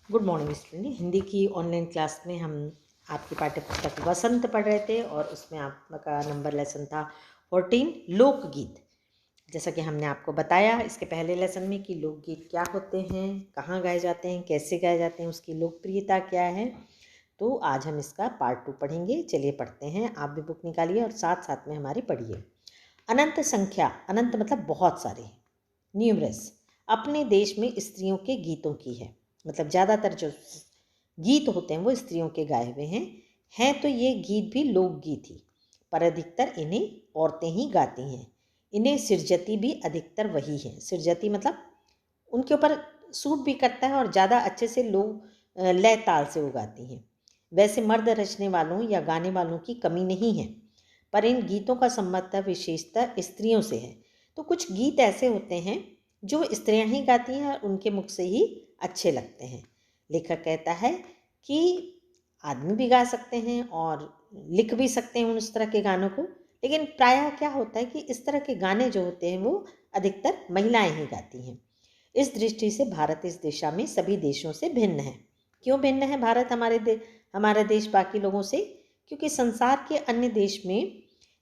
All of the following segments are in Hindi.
Good morning student. हिंदी की ऑनलाइन क्लास में हम आपकी पाठ्यपुस्तक वसंत पढ़ रहे थे और उसमें आपका नंबर लेसन था 14 लोकगीत। जैसा कि हमने आपको बताया इसके पहले लेसन में कि लोकगीत क्या होते हैं, कहाँ गाए जाते हैं, कैसे गाए जाते हैं, उसकी लोकप्रियता क्या है। तो आज हम इसका पार्ट 2 पढ़ेंगे। चलिए पढ़ते हैं। आप भी बुक निकालिए और साथ साथ में हमारे पढ़िए। अनंत संख्या, अनंत मतलब बहुत सारे, न्यूमरस, अपने देश में स्त्रियों के गीतों की है। मतलब ज़्यादातर जो गीत होते हैं वो स्त्रियों के गाए हुए हैं तो ये गीत भी लोकगीत ही, पर अधिकतर इन्हें औरतें ही गाती हैं। इन्हें सिरजती भी अधिकतर वही है। सिरजती मतलब उनके ऊपर सूट भी करता है और ज़्यादा अच्छे से लोग लय ताल से वो गाती हैं। वैसे मर्द रचने वालों या गाने वालों की कमी नहीं है, पर इन गीतों का संबंध विशेषतः स्त्रियों से है। तो कुछ गीत ऐसे होते हैं जो स्त्रियां ही गाती हैं और उनके मुख से ही अच्छे लगते हैं। लेखक कहता है कि आदमी भी गा सकते हैं और लिख भी सकते हैं उस तरह के गानों को, लेकिन प्रायः क्या होता है कि इस तरह के गाने जो होते हैं वो अधिकतर महिलाएं ही गाती हैं। इस दृष्टि से भारत इस दिशा में सभी देशों से भिन्न है। क्यों भिन्न है भारत हमारा देश बाकी लोगों से? क्योंकि संसार के अन्य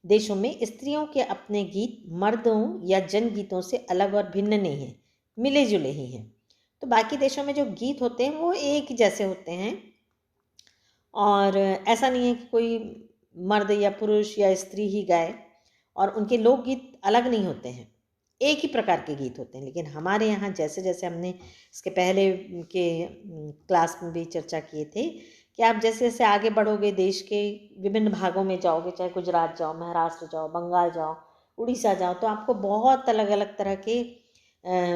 देशों में स्त्रियों के अपने गीत मर्दों या जनगीतों से अलग और भिन्न नहीं हैं, मिले जुले ही हैं। तो बाकी देशों में जो गीत होते हैं वो एक जैसे होते हैं और ऐसा नहीं है कि कोई मर्द या पुरुष या स्त्री ही गाए, और उनके लोकगीत अलग नहीं होते हैं, एक ही प्रकार के गीत होते हैं। लेकिन हमारे यहाँ जैसे जैसे हमने इसके पहले के क्लास में भी चर्चा किए थे कि आप जैसे जैसे आगे बढ़ोगे, देश के विभिन्न भागों में जाओगे, चाहे गुजरात जाओ, महाराष्ट्र जाओ, बंगाल जाओ, उड़ीसा जाओ, तो आपको बहुत अलग अलग तरह के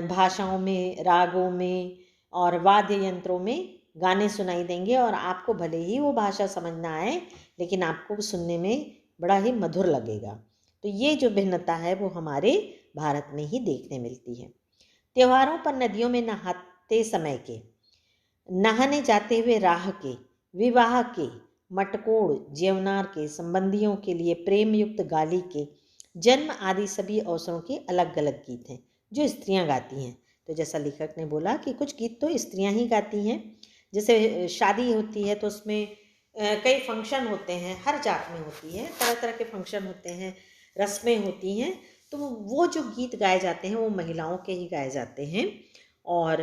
भाषाओं में, रागों में और वाद्य यंत्रों में गाने सुनाई देंगे। और आपको भले ही वो भाषा समझ ना आए, लेकिन आपको सुनने में बड़ा ही मधुर लगेगा। तो ये जो भिन्नता है वो हमारे भारत में ही देखने मिलती है। त्योहारों पर नदियों में नहाते समय के, नहाने जाते हुए राह के, विवाह के, मटकोड़ ज्यवनार के, संबंधियों के लिए प्रेम युक्त गाली के, जन्म आदि सभी अवसरों के अलग अलग गीत हैं जो स्त्रियां गाती हैं। तो जैसा लेखक ने बोला कि कुछ गीत तो स्त्रियां ही गाती हैं। जैसे शादी होती है तो उसमें कई फंक्शन होते हैं, हर जात में होती है, तरह तरह के फंक्शन होते हैं, रस्में होती हैं, तो वो जो गीत गाए जाते हैं वो महिलाओं के ही गाए जाते हैं। और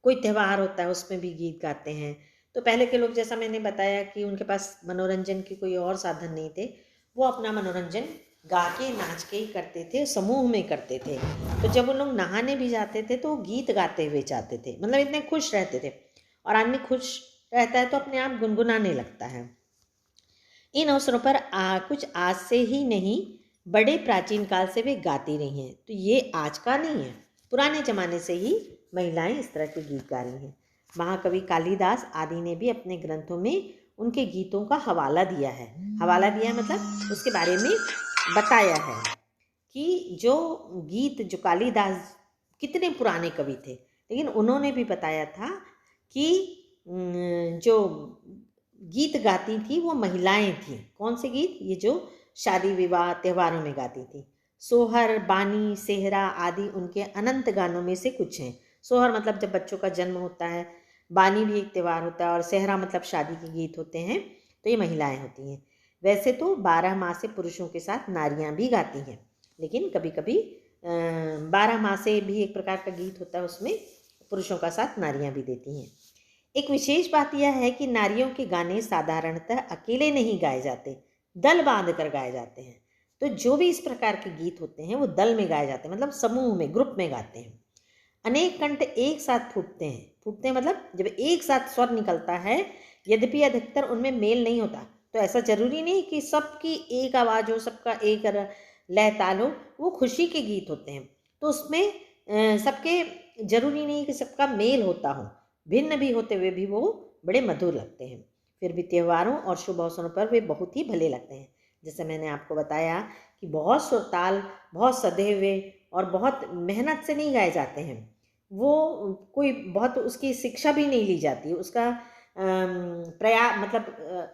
कोई त्यौहार होता है उसमें भी गीत गाते हैं। तो पहले के लोग, जैसा मैंने बताया कि उनके पास मनोरंजन की कोई और साधन नहीं थे, वो अपना मनोरंजन गा के नाच के ही करते थे, समूह में करते थे। तो जब उन लोग नहाने भी जाते थे तो गीत गाते हुए जाते थे, मतलब इतने खुश रहते थे। और आदमी खुश रहता है तो अपने आप गुनगुनाने लगता है। इन अवसरों पर कुछ आज से ही नहीं, बड़े प्राचीन काल से वे गाती रही हैं। तो ये आज का नहीं है, पुराने जमाने से ही महिलाएं इस तरह के गीत गा रही हैं। महाकवि कालिदास आदि ने भी अपने ग्रंथों में उनके गीतों का हवाला दिया है। हवाला दिया है मतलब उसके बारे में बताया है कि जो गीत, जो कालिदास कितने पुराने कवि थे, लेकिन उन्होंने भी बताया था कि जो गीत गाती थी वो महिलाएं थीं। कौन से गीत? ये जो शादी विवाह त्योहारों में गाती थी। सोहर, बानी, सेहरा आदि उनके अनंत गानों में से कुछ हैं। सोहर मतलब जब बच्चों का जन्म होता है, बानी भी एक त्यौहार होता है, और सेहरा मतलब शादी के गीत होते हैं। तो ये महिलाएं होती हैं। वैसे तो 12 माह से पुरुषों के साथ नारियां भी गाती हैं, लेकिन कभी कभी 12 माह से भी एक प्रकार का गीत होता है, उसमें पुरुषों का साथ नारियां भी देती हैं। एक विशेष बात यह है कि नारियों के गाने साधारणतः अकेले नहीं गाए जाते, दल बांध कर गाए जाते हैं। तो जो भी इस प्रकार के गीत होते हैं वो दल में गाए जाते हैं, मतलब समूह में, ग्रुप में गाते हैं। अनेक कंठ एक साथ फूटते हैं मतलब जब एक साथ स्वर निकलता है, यद्यपि अधिकतर उनमें मेल नहीं होता। तो ऐसा जरूरी नहीं कि सबकी एक आवाज़ हो, सबका एक लय ताल हो। वो खुशी के गीत होते हैं तो उसमें सबके जरूरी नहीं कि सबका मेल होता हो, भिन्न भी होते हुए भी वो बड़े मधुर लगते हैं। फिर भी त्योहारों और शुभ अवसरों पर वे बहुत ही भले लगते हैं। जैसे मैंने आपको बताया कि बहुत सुरताल, बहुत सधे हुए और बहुत मेहनत से नहीं गाए जाते हैं। वो कोई बहुत उसकी शिक्षा भी नहीं ली जाती है, उसका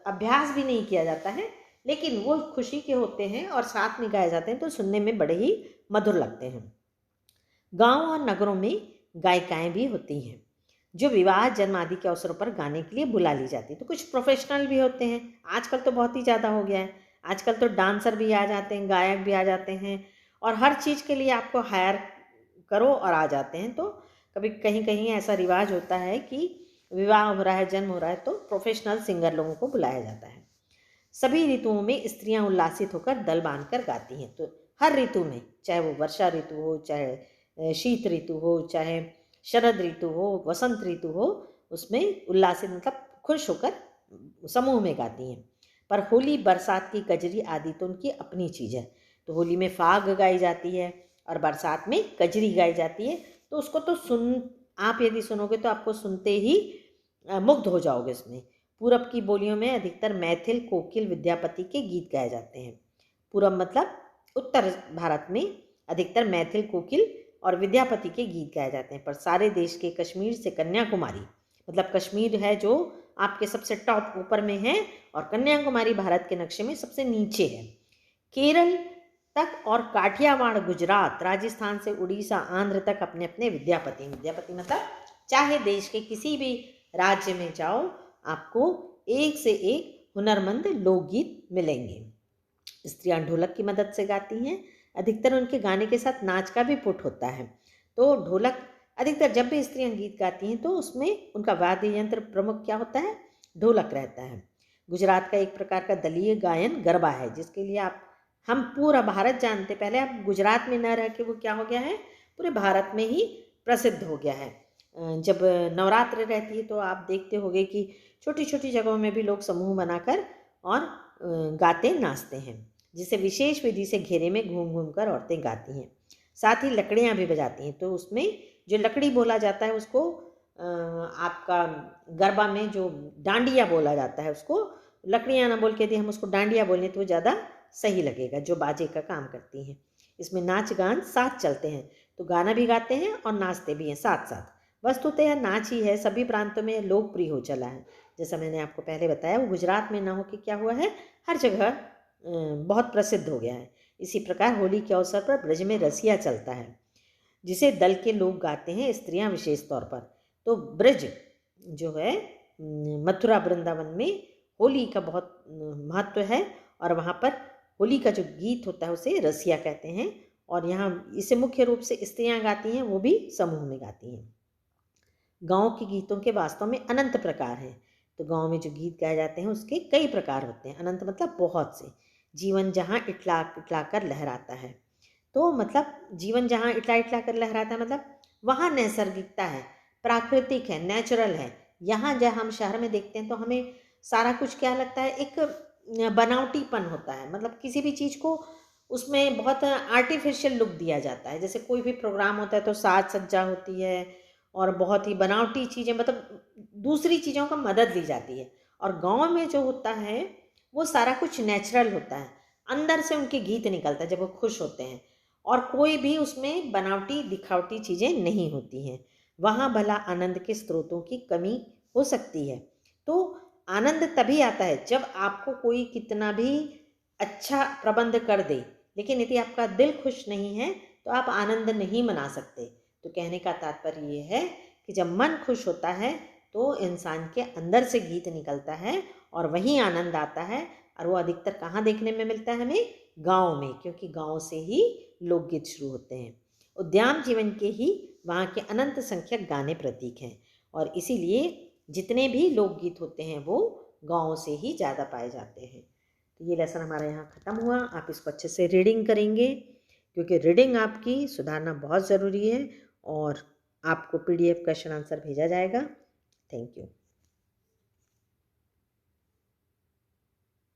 अभ्यास भी नहीं किया जाता है, लेकिन वो खुशी के होते हैं और साथ में गाए जाते हैं, तो सुनने में बड़े ही मधुर लगते हैं। गांव और नगरों में गायिकाएं भी होती हैं। जो विवाह जन्म आदि के अवसरों पर गाने के लिए बुला ली जाती है। तो कुछ प्रोफेशनल भी होते हैं, आजकल तो बहुत ही ज़्यादा हो गया है, आजकल तो डांसर भी आ जाते हैं, गायक भी आ जाते हैं और हर चीज़ के लिए आपको हायर करो और आ जाते हैं। तो कभी कहीं कहीं ऐसा रिवाज होता है कि विवाह हो रहा है, जन्म हो रहा है, तो प्रोफेशनल सिंगर लोगों को बुलाया जाता है। सभी ऋतुओं में स्त्रियां उल्लासित होकर दल बांधकर गाती हैं। तो हर ऋतु में, चाहे वो वर्षा ऋतु हो, चाहे शीत ऋतु हो, चाहे शरद ऋतु हो, वसंत ऋतु हो, उसमें उल्लासित मतलब खुश होकर समूह में गाती हैं। पर होली, बरसात की कजरी आदि तो उनकी अपनी चीज़ है। तो होली में फाग गाई जाती है और बरसात में कजरी गाई जाती है। तो उसको तो आप यदि सुनोगे तो आपको सुनते ही मुग्ध हो जाओगे। उसमें पूरब की बोलियों में अधिकतर मैथिल, कोकिल, विद्यापति के गीत गाए जाते हैं। पूरब मतलब उत्तर भारत में अधिकतर मैथिल, कोकिल और विद्यापति के गीत गाए जाते हैं। पर सारे देश के कश्मीर से कन्याकुमारी, मतलब कश्मीर है जो आपके सबसे टॉप ऊपर में है और कन्याकुमारी भारत के नक्शे में सबसे नीचे है, केरल तक और काठियावाड़, गुजरात, राजस्थान से उड़ीसा, आंध्र तक अपने अपने विद्यापति मतलब चाहे देश के किसी भी राज्य में जाओ, आपको एक से एक हुनरमंद लोकगीत मिलेंगे। स्त्रियां ढोलक की मदद से गाती हैं। अधिकतर उनके गाने के साथ नाच का भी पुट होता है। तो ढोलक अधिकतर जब भी स्त्रियां गीत गाती हैं तो उसमें उनका वाद्य यंत्र प्रमुख क्या होता है? ढोलक रहता है। गुजरात का एक प्रकार का दलीय गायन गरबा है, जिसके लिए हम पूरा भारत जानते। पहले अब गुजरात में न रह के वो क्या हो गया है, पूरे भारत में ही प्रसिद्ध हो गया है। जब नवरात्र रहती है तो आप देखते होंगे कि छोटी छोटी जगहों में भी लोग समूह बनाकर और गाते नाचते हैं, जिसे विशेष विधि से घेरे में घूम घूम कर औरतें गाती हैं। साथ ही लकड़ियाँ भी बजाती हैं। तो उसमें जो लकड़ी बोला जाता है उसको आपका गरबा में जो डांडिया बोला जाता है, उसको लकड़ियाँ ना बोल के यदि हम उसको डांडिया बोलें तो ज़्यादा सही लगेगा, जो बाजे का काम करती हैं। इसमें नाच गान साथ चलते हैं, तो गाना भी गाते हैं और नाचते भी हैं साथ साथ। वस्तुतः यह नाच ही है, सभी प्रांतों में लोकप्रिय हो चला है। जैसा मैंने आपको पहले बताया, वो गुजरात में ना हो कि क्या हुआ है, हर जगह बहुत प्रसिद्ध हो गया है। इसी प्रकार होली के अवसर पर ब्रज में रसिया चलता है, जिसे दल के लोग गाते हैं, स्त्रियां विशेष तौर पर। तो ब्रज जो है, मथुरा वृंदावन में होली का बहुत महत्व है और वहाँ पर होली का जो गीत होता है उसे रसिया कहते हैं। और यहाँ इसे मुख्य रूप से स्त्रियां गाती हैं, वो भी समूह में गाती हैं। गाँव के गीतों के वास्तव में अनंत प्रकार हैं। तो गाँव में जो गीत गाए जाते हैं उसके कई प्रकार होते हैं। अनंत मतलब बहुत से। जीवन जहाँ इटला इटला कर लहराता है, तो मतलब जीवन जहाँ इटला इटला कर लहराता है मतलब वहाँ नैसर्गिकता है, प्राकृतिक है, नेचुरल है। यहाँ जब हम शहर में देखते हैं तो हमें सारा कुछ क्या लगता है, एक बनावटीपन होता है। मतलब किसी भी चीज़ को उसमें बहुत आर्टिफिशियल लुक दिया जाता है। जैसे कोई भी प्रोग्राम होता है तो साज सज्जा होती है और बहुत ही बनावटी चीज़ें, मतलब दूसरी चीज़ों का मदद ली जाती है। और गांव में जो होता है वो सारा कुछ नेचुरल होता है, अंदर से उनके गीत निकलता है जब वो खुश होते हैं, और कोई भी उसमें बनावटी दिखावटी चीज़ें नहीं होती हैं। वहाँ भला आनंद के स्रोतों की कमी हो सकती है। तो आनंद तभी आता है जब आपको कोई कितना भी अच्छा प्रबंध कर दे, लेकिन यदि आपका दिल खुश नहीं है तो आप आनंद नहीं मना सकते। तो कहने का तात्पर्य ये है कि जब मन खुश होता है तो इंसान के अंदर से गीत निकलता है और वही आनंद आता है। और वो अधिकतर कहाँ देखने में मिलता है हमें? गाँव में, क्योंकि गाँव से ही लोकगीत शुरू होते हैं। उद्यान जीवन के ही वहाँ के अनंत संख्यक गाने प्रतीक हैं, और इसीलिए जितने भी लोकगीत होते हैं वो गाँव से ही ज़्यादा पाए जाते हैं। तो ये लेसन हमारा यहाँ ख़त्म हुआ। आप इसको अच्छे से रीडिंग करेंगे, क्योंकि रीडिंग आपकी सुधारना बहुत ज़रूरी है। और आपको PDF क्वेश्चन आंसर भेजा जाएगा। Thank you.